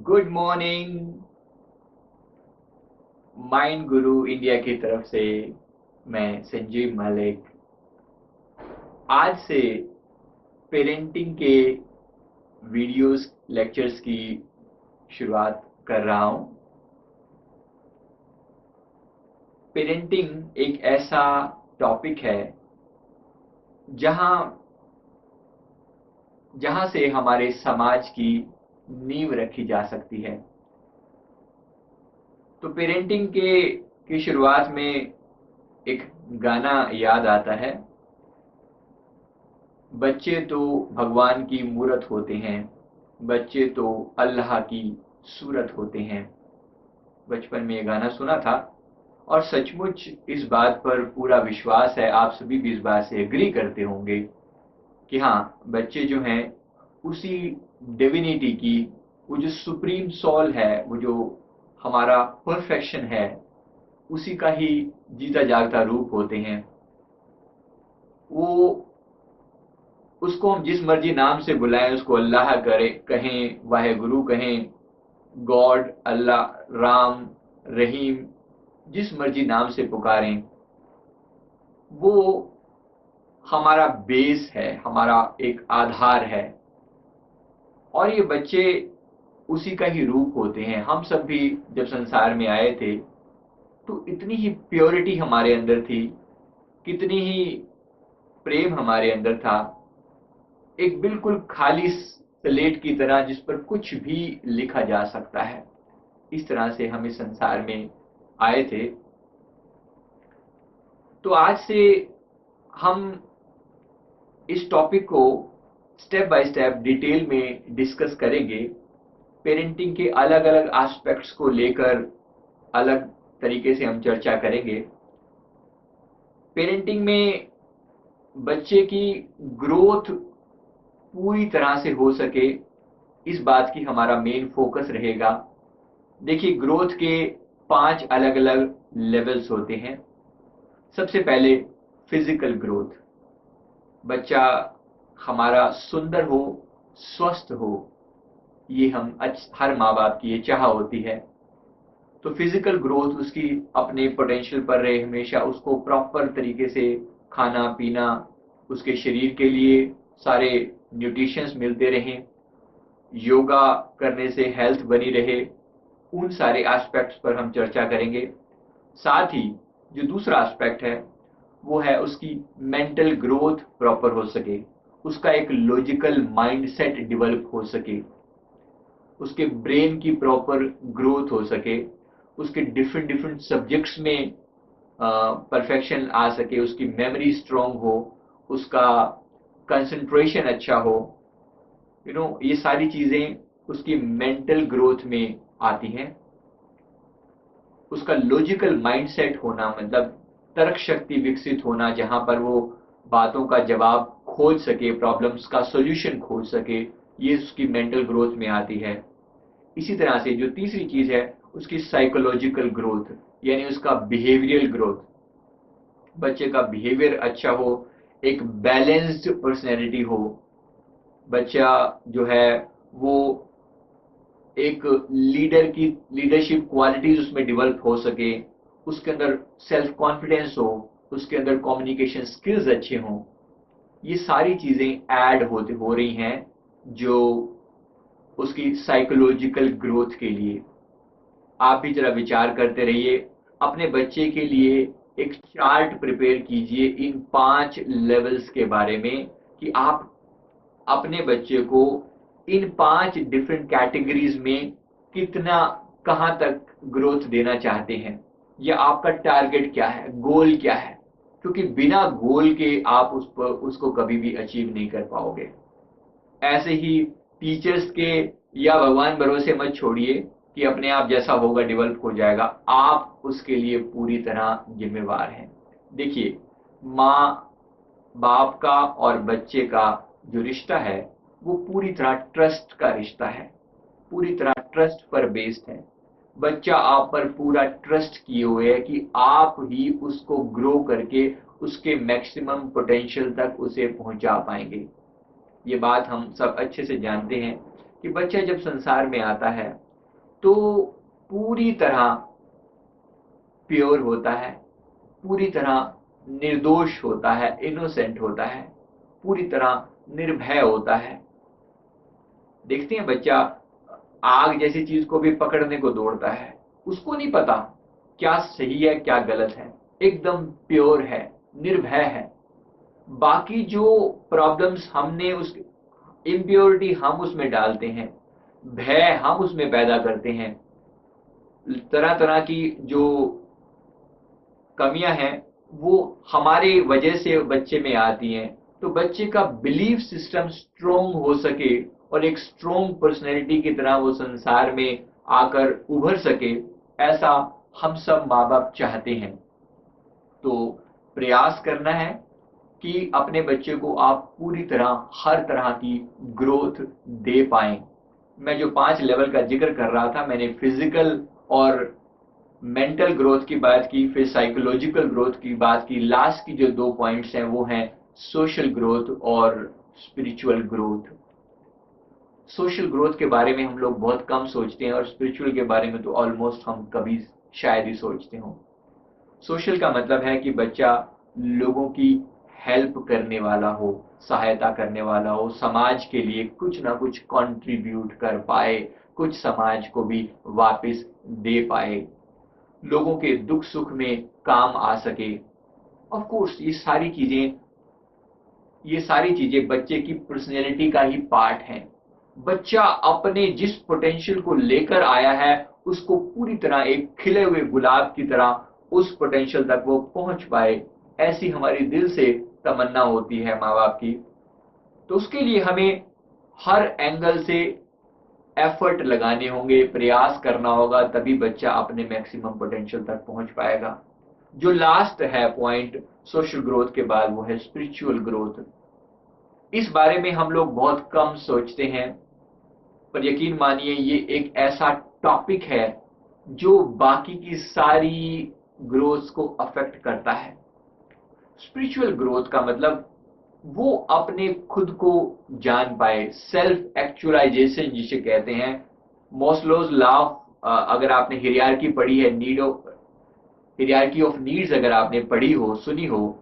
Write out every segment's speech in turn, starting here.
Good morning. Mind गुरु India की तरफ से मैं संजीव मलिक आज से पेरेंटिंग के वीडियोस लेक्चर्स की शुरुआत कर रहा हूं। पेरेंटिंग एक ऐसा टॉपिक है जहां जहां से हमारे समाज की नींव रखी जा सकती है। तो पेरेंटिंग की शुरुआत में एक गाना याद आता है, बच्चे तो भगवान की मूरत होते हैं, बच्चे तो अल्लाह की सूरत होते हैं। बचपन में ये गाना सुना था और सचमुच इस बात पर पूरा विश्वास है, आप सभी भी इस बात से एग्री करते होंगे कि हाँ, बच्चे जो हैं उसी डिविनिटी की, वो जो सुप्रीम सोल है, वो जो हमारा परफेक्शन है, उसी का ही जीता जागता रूप होते हैं। वो उसको हम जिस मर्जी नाम से बुलाएं, उसको अल्लाह कहें, वाहेगुरु कहें, गॉड, अल्लाह, राम, रहीम, जिस मर्जी नाम से पुकारें, वो हमारा बेस है, हमारा एक आधार है। और ये बच्चे उसी का ही रूप होते हैं। हम सब भी जब संसार में आए थे तो इतनी ही प्योरिटी हमारे अंदर थी, कितनी ही प्रेम हमारे अंदर था, एक बिल्कुल खाली स्लेट की तरह जिस पर कुछ भी लिखा जा सकता है। इस तरह से हम इस संसार में आए थे। तो आज से हम इस टॉपिक को स्टेप बाय स्टेप डिटेल में डिस्कस करेंगे। पेरेंटिंग के अलग अलग एस्पेक्ट्स को लेकर अलग तरीके से हम चर्चा करेंगे। पेरेंटिंग में बच्चे की ग्रोथ पूरी तरह से हो सके, इस बात की हमारा मेन फोकस रहेगा। देखिए, ग्रोथ के 5 अलग अलग लेवल्स होते हैं। सबसे पहले फिजिकल ग्रोथ। बच्चा हमारा सुंदर हो, स्वस्थ हो, ये हर माँ बाप की ये चाह होती है। तो फिजिकल ग्रोथ उसकी अपने पोटेंशियल पर रहे, हमेशा उसको प्रॉपर तरीके से खाना पीना, उसके शरीर के लिए सारे न्यूट्रिशंस मिलते रहें, योगा करने से हेल्थ बनी रहे, उन सारे एस्पेक्ट्स पर हम चर्चा करेंगे। साथ ही जो दूसरा एस्पेक्ट है वो है उसकी मेंटल ग्रोथ प्रॉपर हो सके, उसका एक लॉजिकल माइंडसेट डेवलप हो सके, उसके ब्रेन की प्रॉपर ग्रोथ हो सके, उसके डिफरेंट डिफरेंट सब्जेक्ट्स में परफेक्शन आ सके, उसकी मेमोरी स्ट्रांग हो, उसका कंसंट्रेशन अच्छा हो। ये सारी चीजें उसकी मेंटल ग्रोथ में आती हैं। उसका लॉजिकल माइंडसेट होना, मतलब तर्क शक्ति विकसित होना, जहां पर वो बातों का जवाब खोज सके, प्रॉब्लम्स का सॉल्यूशन खोज सके, ये उसकी मेंटल ग्रोथ में आती है। इसी तरह से जो तीसरी चीज है उसकी साइकोलॉजिकल ग्रोथ, यानी उसका बिहेवियरल ग्रोथ। बच्चे का बिहेवियर अच्छा हो, एक बैलेंस्ड पर्सनैलिटी हो, बच्चा जो है वो एक लीडरशिप क्वालिटीज उसमें डेवलप हो सके, उसके अंदर सेल्फ कॉन्फिडेंस हो, उसके अंदर कम्युनिकेशन स्किल्स अच्छे हों। ये सारी चीजें ऐड होते हो रही हैं जो उसकी साइकोलॉजिकल ग्रोथ के लिए। आप भी जरा विचार करते रहिए, अपने बच्चे के लिए एक चार्ट प्रिपेयर कीजिए इन 5 लेवल्स के बारे में, कि आप अपने बच्चे को इन 5 डिफरेंट कैटेगरीज में कितना, कहां तक ग्रोथ देना चाहते हैं, या आपका टारगेट क्या है, गोल क्या है। क्योंकि बिना गोल के आप उसको कभी भी अचीव नहीं कर पाओगे। ऐसे ही टीचर्स के या भगवान भरोसे मत छोड़िए कि अपने आप जैसा होगा डेवलप हो जाएगा, आप उसके लिए पूरी तरह जिम्मेवार हैं। देखिए, माँ बाप का और बच्चे का जो रिश्ता है वो पूरी तरह ट्रस्ट का रिश्ता है, पूरी तरह ट्रस्ट पर बेस्ड है। बच्चा आप पर पूरा ट्रस्ट किए हुए है कि आप ही उसको ग्रो करके उसके मैक्सिमम पोटेंशियल तक उसे पहुंचा पाएंगे। ये बात हम सब अच्छे से जानते हैं कि बच्चा जब संसार में आता है तो पूरी तरह प्योर होता है, पूरी तरह निर्दोष होता है, इनोसेंट होता है, पूरी तरह निर्भय होता है। देखते हैं बच्चा आग जैसी चीज को भी पकड़ने को दौड़ता है, उसको नहीं पता क्या सही है क्या गलत है, एकदम प्योर है, निर्भय है। बाकी जो प्रॉब्लम्स हमने उस इम्प्योरिटी हम उसमें डालते हैं, भय हम उसमें पैदा करते हैं, तरह तरह की जो कमियां हैं वो हमारे वजह से बच्चे में आती हैं। तो बच्चे का बिलीफ सिस्टम स्ट्रोंग हो सके और एक स्ट्रोंग पर्सनैलिटी की तरह वो संसार में आकर उभर सके, ऐसा हम सब माँ बाप चाहते हैं। तो प्रयास करना है कि अपने बच्चे को आप पूरी तरह हर तरह की ग्रोथ दे पाएं। मैं जो 5 लेवल का जिक्र कर रहा था, मैंने फिजिकल और मेंटल ग्रोथ की बात की, फिर साइकोलॉजिकल ग्रोथ की बात की, लास्ट की जो 2 पॉइंट्स हैं वो हैं सोशल ग्रोथ और स्पिरिचुअल ग्रोथ। सोशल ग्रोथ के बारे में हम लोग बहुत कम सोचते हैं और स्पिरिचुअल के बारे में तो ऑलमोस्ट हम कभी शायद ही सोचते हों। सोशल का मतलब है कि बच्चा लोगों की हेल्प करने वाला हो, सहायता करने वाला हो, समाज के लिए कुछ ना कुछ कंट्रीब्यूट कर पाए, कुछ समाज को भी वापस दे पाए, लोगों के दुख सुख में काम आ सके। ऑफ कोर्स ये सारी चीजें बच्चे की पर्सनैलिटी का ही पार्ट हैं। बच्चा अपने जिस पोटेंशियल को लेकर आया है उसको पूरी तरह एक खिले हुए गुलाब की तरह उस पोटेंशियल तक वो पहुंच पाए, ऐसी हमारी दिल से तमन्ना होती है माँ बाप की। तो उसके लिए हमें हर एंगल से एफर्ट लगाने होंगे, प्रयास करना होगा, तभी बच्चा अपने मैक्सिमम पोटेंशियल तक पहुंच पाएगा। जो लास्ट है पॉइंट सोशल ग्रोथ के बाद, वो है स्पिरिचुअल ग्रोथ। इस बारे में हम लोग बहुत कम सोचते हैं, पर यकीन मानिए ये एक ऐसा टॉपिक है जो बाकी की सारी ग्रोथ को अफेक्ट करता है। स्पिरिचुअल ग्रोथ का मतलब वो अपने खुद को जान पाए, सेल्फ एक्चुअलाइजेशन जिसे कहते हैं। मॉस्लोज लॉ, अगर आपने हियरार्की पढ़ी है, हियरार्की ऑफ नीड्स अगर आपने पढ़ी हो, सुनी हो,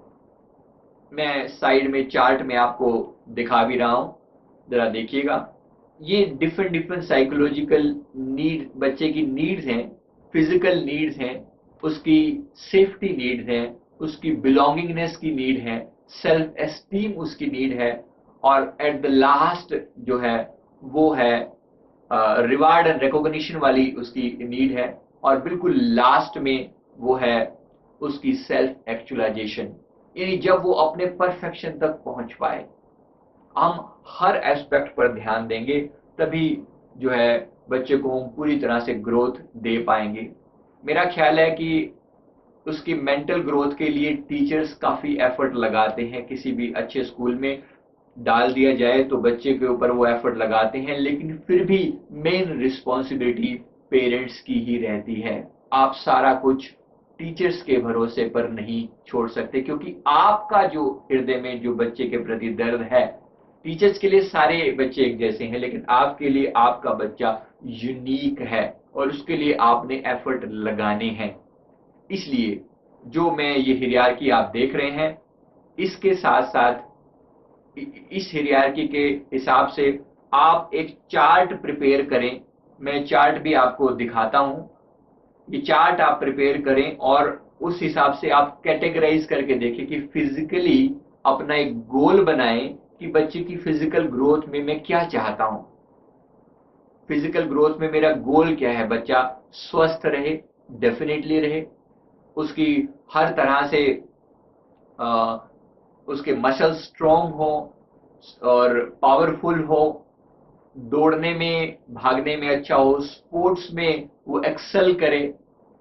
मैं साइड में चार्ट में आपको दिखा भी रहा हूं, जरा देखिएगा। ये डिफरेंट डिफरेंट साइकोलॉजिकल नीड, बच्चे की नीड्स हैं, फिजिकल नीड्स हैं, उसकी सेफ्टी नीड्स हैं, उसकी बिलोंगिंगनेस की नीड है, सेल्फ एस्टीम उसकी नीड है, और एट द लास्ट जो है वो है रिवार्ड एंड रिकॉग्निशन वाली उसकी नीड है, और बिल्कुल लास्ट में वो है उसकी सेल्फ एक्चुअलाइजेशन, यानी जब वो अपने परफेक्शन तक पहुंच पाए। हम हर एस्पेक्ट पर ध्यान देंगे तभी जो है बच्चे को हम पूरी तरह से ग्रोथ दे पाएंगे। मेरा ख्याल है कि उसकी मेंटल ग्रोथ के लिए टीचर्स काफ़ी एफर्ट लगाते हैं। किसी भी अच्छे स्कूल में डाल दिया जाए तो बच्चे के ऊपर वो एफर्ट लगाते हैं, लेकिन फिर भी मेन रिस्पॉन्सिबिलिटी पेरेंट्स की ही रहती है। आप सारा कुछ टीचर्स के भरोसे पर नहीं छोड़ सकते, क्योंकि आपका जो हृदय में जो बच्चे के प्रति दर्द है, टीचर्स के लिए सारे बच्चे एक जैसे हैं, लेकिन आपके लिए आपका बच्चा यूनिक है और उसके लिए आपने एफर्ट लगाने हैं। इसलिए जो मैं ये हियरार्की आप देख रहे हैं, इसके साथ साथ इस हियरार्की के हिसाब से आप एक चार्ट प्रिपेयर करें। मैं चार्ट भी आपको दिखाता हूं। ये चार्ट आप प्रिपेयर करें और उस हिसाब से आप कैटेगराइज करके देखें कि फिजिकली अपना एक गोल बनाएं कि बच्चे की फिजिकल ग्रोथ में मैं क्या चाहता हूं। फिजिकल ग्रोथ में मेरा गोल क्या है? बच्चा स्वस्थ रहे, डेफिनेटली रहे, उसकी हर तरह से उसके मसल स्ट्रॉन्ग हो और पावरफुल हो, दौड़ने में भागने में अच्छा हो, स्पोर्ट्स में वो एक्सेल करे।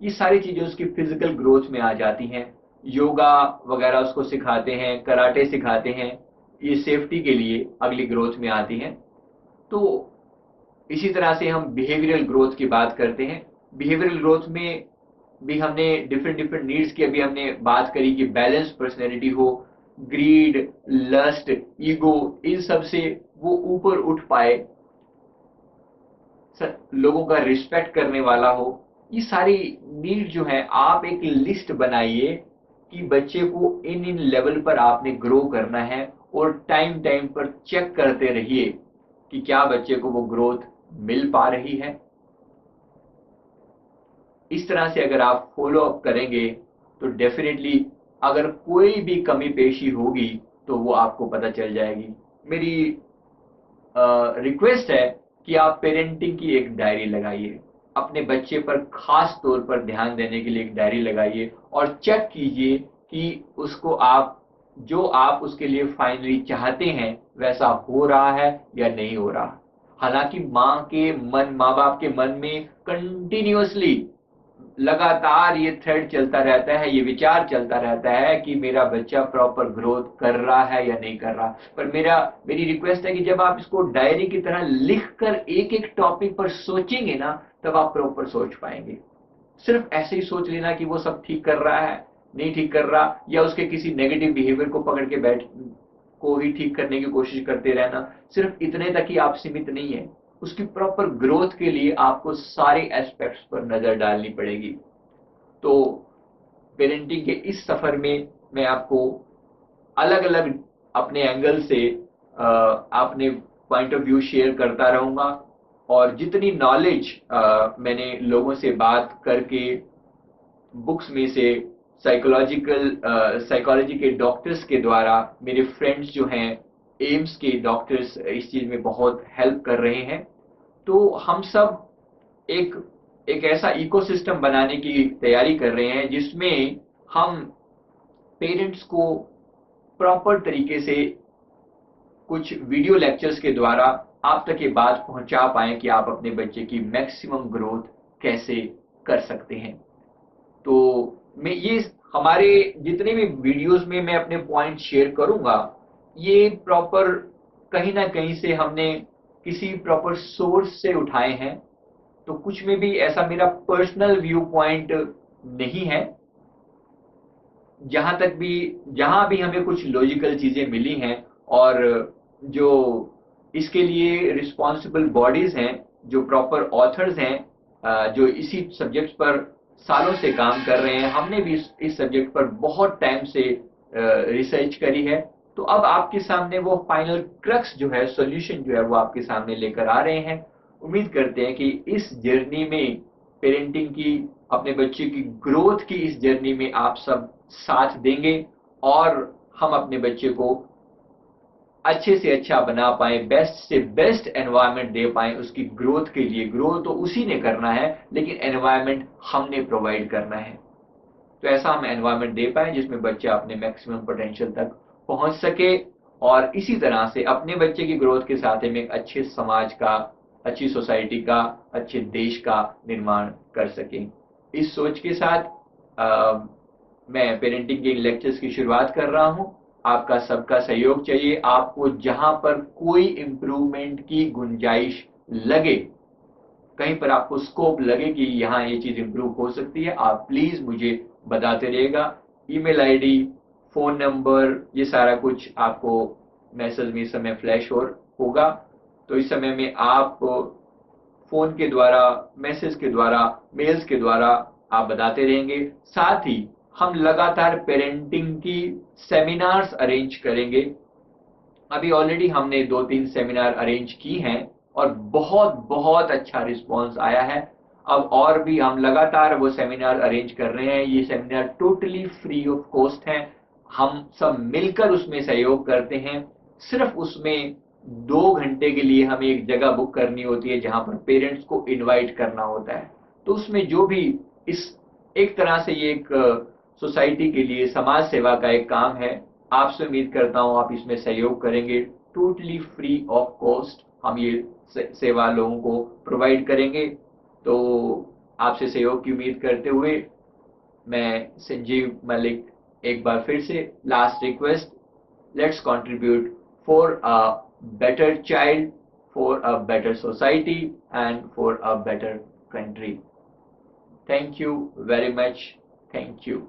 ये सारी चीजें उसकी फिजिकल ग्रोथ में आ जाती हैं। योगा वगैरह उसको सिखाते हैं, कराटे सिखाते हैं, ये सेफ्टी के लिए अगली ग्रोथ में आती हैं। तो इसी तरह से हम बिहेवियरल ग्रोथ की बात करते हैं। बिहेवियरल ग्रोथ में भी हमने डिफरेंट डिफरेंट नीड्स की अभी हमने बात करी कि बैलेंस पर्सनैलिटी हो, ग्रीड, लस्ट, ईगो, इन सब से वो ऊपर उठ पाए। लोगों का रिस्पेक्ट करने वाला हो। ये सारी नीड जो है, आप एक लिस्ट बनाइए कि बच्चे को इन इन लेवल पर आपने ग्रो करना है, और टाइम टाइम पर चेक करते रहिए कि क्या बच्चे को वो ग्रोथ मिल पा रही है। इस तरह से अगर आप फॉलो अप करेंगे तो डेफिनेटली अगर कोई भी कमी पेशी होगी तो वो आपको पता चल जाएगी। मेरी रिक्वेस्ट है कि आप पेरेंटिंग की एक डायरी लगाइए, अपने बच्चे पर खास तौर पर ध्यान देने के लिए एक डायरी लगाइए, और चेक कीजिए कि उसको आप जो आप उसके लिए फाइनली चाहते हैं वैसा हो रहा है या नहीं हो रहा। हालांकि माँ बाप के मन में कंटिन्यूअसली लगातार ये थ्रेड चलता रहता है, ये विचार चलता रहता है कि मेरा बच्चा प्रॉपर ग्रोथ कर रहा है या नहीं कर रहा। पर मेरी रिक्वेस्ट है कि जब आप इसको डायरी की तरह लिख कर एक एक टॉपिक पर सोचेंगे ना, तब आप प्रॉपर सोच पाएंगे। सिर्फ ऐसे ही सोच लेना कि वो सब ठीक कर रहा है, नहीं ठीक कर रहा, या उसके किसी नेगेटिव बिहेवियर को पकड़ के बैठ को ही ठीक करने की कोशिश करते रहना, सिर्फ इतने तक ही आप सीमित नहीं है। उसकी प्रॉपर ग्रोथ के लिए आपको सारे एस्पेक्ट्स पर नजर डालनी पड़ेगी। तो पेरेंटिंग के इस सफर में मैं आपको अलग अलग अपने एंगल से अपने पॉइंट ऑफ व्यू शेयर करता रहूंगा, और जितनी नॉलेज मैंने लोगों से बात करके, बुक्स में से, साइकोलॉजी के डॉक्टर्स के द्वारा, मेरे फ्रेंड्स जो हैं एम्स के डॉक्टर्स इस चीज में बहुत हेल्प कर रहे हैं। तो हम सब एक एक ऐसा इकोसिस्टम बनाने की तैयारी कर रहे हैं जिसमें हम पेरेंट्स को प्रॉपर तरीके से कुछ वीडियो लेक्चर्स के द्वारा आप तक ये बात पहुंचा पाएं कि आप अपने बच्चे की मैक्सिमम ग्रोथ कैसे कर सकते हैं। तो मैं ये हमारे जितने भी वीडियोस में मैं अपने पॉइंट शेयर करूंगा, ये प्रॉपर कहीं ना कहीं से हमने किसी प्रॉपर सोर्स से उठाए हैं। तो कुछ में भी ऐसा मेरा पर्सनल व्यू पॉइंट नहीं है। जहां भी हमें कुछ लॉजिकल चीजें मिली हैं, और जो इसके लिए रिस्पॉन्सिबल बॉडीज हैं, जो प्रॉपर ऑथर्स हैं, जो इसी सब्जेक्ट पर सालों से काम कर रहे हैं, हमने भी इस सब्जेक्ट पर बहुत टाइम से रिसर्च करी है। तो अब आपके सामने वो फाइनल क्रक्स जो है, सॉल्यूशन जो है, वो आपके सामने लेकर आ रहे हैं। उम्मीद करते हैं कि इस जर्नी में, पेरेंटिंग की, अपने बच्चे की ग्रोथ की इस जर्नी में आप सब साथ देंगे, और हम अपने बच्चे को अच्छे से अच्छा बना पाए, बेस्ट से बेस्ट एनवायरनमेंट दे पाए उसकी ग्रोथ के लिए। ग्रोथ तो उसी ने करना है, लेकिन एनवायरनमेंट हमने प्रोवाइड करना है। तो ऐसा हम एनवायरनमेंट दे पाए जिसमें बच्चा अपने मैक्सिमम पोटेंशियल तक पहुंच सके, और इसी तरह से अपने बच्चे की ग्रोथ के साथ में एक अच्छे समाज का, अच्छी सोसाइटी का, अच्छे देश का निर्माण कर सके। इस सोच के साथ मैं पेरेंटिंग के लेक्चर्स की शुरुआत कर रहा हूं। आपका सबका सहयोग चाहिए। आपको जहां पर कोई इम्प्रूवमेंट की गुंजाइश लगे, कहीं पर आपको स्कोप लगे कि यहाँ ये चीज इंप्रूव हो सकती है, आप प्लीज मुझे बताते रहिएगा। ईमेल आईडी, फोन नंबर, ये सारा कुछ आपको मैसेज में इस समय फ्लैश होगा। तो इस समय में आप फोन के द्वारा, मैसेज के द्वारा, मेल्स के द्वारा आप बताते रहेंगे। साथ ही हम लगातार पेरेंटिंग की सेमिनार्स अरेंज करेंगे। अभी ऑलरेडी हमने 2-3 सेमिनार अरेंज की हैं, और बहुत बहुत अच्छा रिस्पांस आया है। अब और भी हम लगातार वो सेमिनार अरेंज कर रहे हैं। ये seminar totally free of cost हैं। हम सब मिलकर उसमें सहयोग करते हैं। सिर्फ उसमें 2 घंटे के लिए हमें एक जगह बुक करनी होती है जहां पर पेरेंट्स को इनवाइट करना होता है। तो उसमें जो भी इस एक तरह से ये एक सोसाइटी के लिए समाज सेवा का एक काम है। आपसे उम्मीद करता हूं आप इसमें सहयोग करेंगे। टोटली फ्री ऑफ कॉस्ट हम ये सेवा लोगों को प्रोवाइड करेंगे। तो आपसे सहयोग की उम्मीद करते हुए मैं संजीव मलिक एक बार फिर से last request, let's contribute for a better child, for a better society, and for a better country. Thank you very much. Thank you.